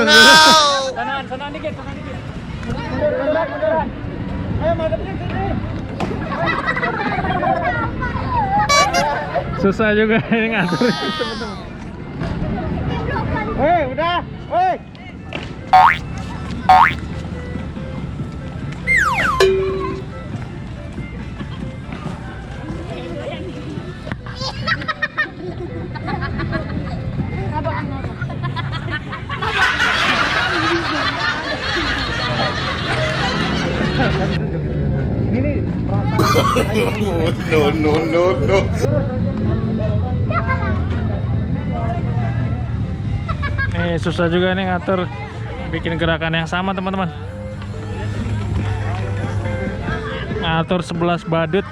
mundur. Sanaan dikit. Ayo madepnya sini. Susah juga ini ngatur teman-teman. Hei, udah. Hei. Ini No. Susah juga nih ngatur bikin gerakan yang sama teman-teman. Ngatur 11 badut